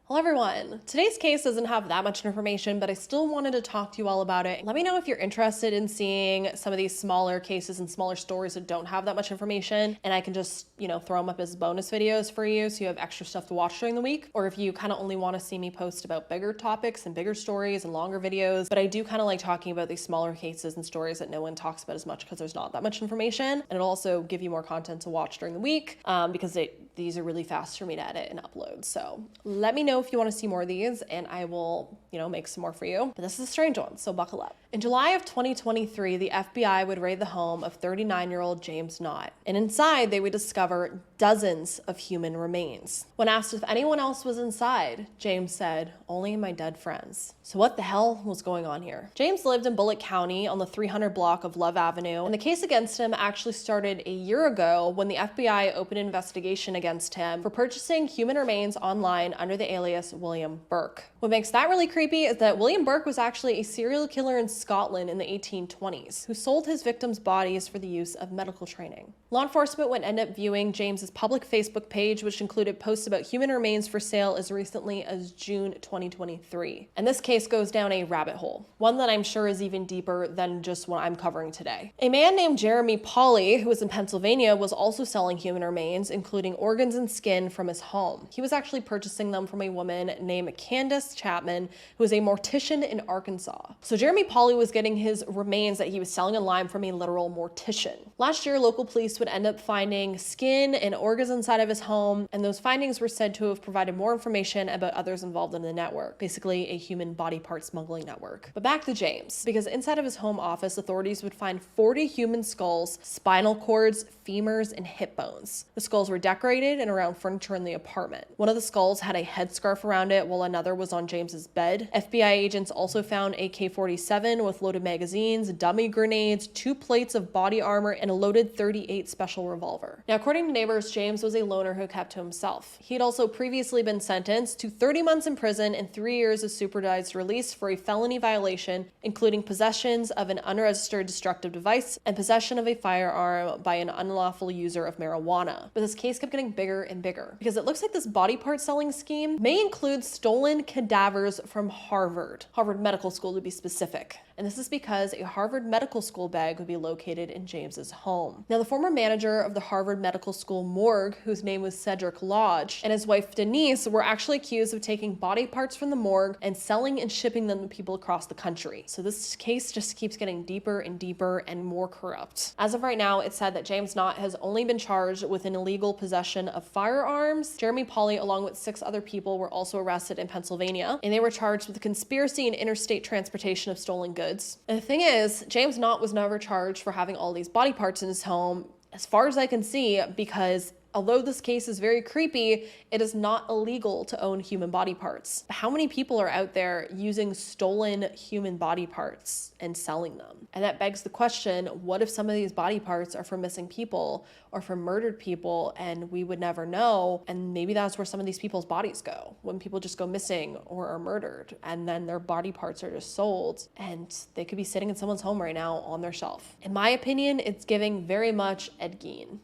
Hello everyone. Today's case doesn't have that much information, but I still wanted to talk to you all about it. Let me know if you're interested in seeing some of these smaller cases and smaller stories that don't have that much information, and I can just, throw them up as bonus videos for you so you have extra stuff to watch during the week. Or if you kind of only want to see me post about bigger topics and bigger stories and longer videos, but I do kind of like talking about these smaller cases and stories that no one talks about as much because there's not that much information, and it'll also give you more content to watch during the week because these are really fast for me to edit and upload. So let me know if you want to see more of these and I will, make some more for you. But this is a strange one, so buckle up. In July of 2023, the FBI would raid the home of 39-year-old James Nott. And inside, they would discover dozens of human remains. When asked if anyone else was inside, James said, "Only my dead friends." So what the hell was going on here? James lived in Bullitt County on the 300 block of Love Avenue, and the case against him actually started a year ago when the FBI opened an investigation against him for purchasing human remains online under the alias William Burke. What makes that really creepy is that William Burke was actually a serial killer in Scotland in the 1820s who sold his victims' bodies for the use of medical training. Law enforcement would end up viewing James's public Facebook page, which included posts about human remains for sale as recently as June 2023. And this case goes down a rabbit hole, one that I'm sure is even deeper than just what I'm covering today. A man named Jeremy Pauley, who was in Pennsylvania, was also selling human remains, including organs and skin, from his home. He was actually purchasing them from a woman named Candace Chapman, who was a mortician in Arkansas. So Jeremy Pauley was getting his remains that he was selling online from a literal mortician. Last year, local police would end up finding skin and organs inside of his home, and those findings were said to have provided more information about others involved in the network, basically a human body part smuggling network. But back to James, because inside of his home office, authorities would find 40 human skulls, spinal cords, femurs, and hip bones. The skulls were decorated and around furniture in the apartment. One of the skulls had a headscarf around it, while another was on James's bed. FBI agents also found a K-47 with loaded magazines, dummy grenades, 2 plates of body armor, and a loaded .38 special revolver. Now, according to neighbors, James was a loner who kept to himself. He had also previously been sentenced to 30 months in prison and 3 years of supervised release for a felony violation, including possessions of an unregistered destructive device and possession of a firearm by an unlawful user of marijuana. But this case kept getting bigger and bigger because it looks like this body part selling scheme may include stolen cadavers from Harvard Medical School to be specific. And this is because a Harvard Medical School bag would be located in James's home. Now, the former manager of the Harvard Medical School morgue, whose name was Cedric Lodge, and his wife Denise were actually accused of taking body parts from the morgue and selling and shipping them to people across the country. So this case just keeps getting deeper and deeper and more corrupt. As of right now, it's said that James Nott has only been charged with an illegal possession of firearms. Jeremy Pauley, along with 6 other people, were also arrested in Pennsylvania, and they were charged with conspiracy and interstate transportation of stolen goods. And the thing is, James Nott was never charged for having all these body parts in his home, as far as I can see, because although this case is very creepy, it is not illegal to own human body parts. But how many people are out there using stolen human body parts and selling them? And that begs the question, what if some of these body parts are from missing people or from murdered people and we would never know? And maybe that's where some of these people's bodies go, when people just go missing or are murdered, and then their body parts are just sold and they could be sitting in someone's home right now on their shelf. In my opinion, it's giving very much Ed Gein.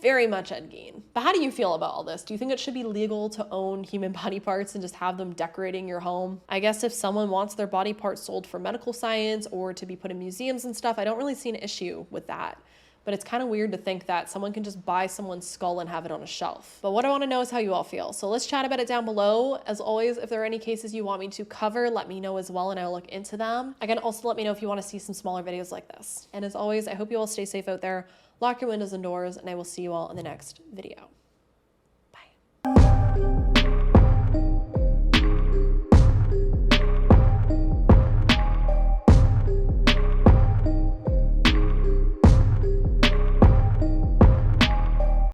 Very much Ed Gein. But how do you feel about all this? Do you think it should be legal to own human body parts and just have them decorating your home? I guess if someone wants their body parts sold for medical science or to be put in museums and stuff, I don't really see an issue with that. But it's kind of weird to think that someone can just buy someone's skull and have it on a shelf. But what I want to know is how you all feel. So let's chat about it down below. As always, if there are any cases you want me to cover, let me know as well and I'll look into them. Again, also let me know if you want to see some smaller videos like this. And as always, I hope you all stay safe out there. Lock your windows and doors, and I will see you all in the next video.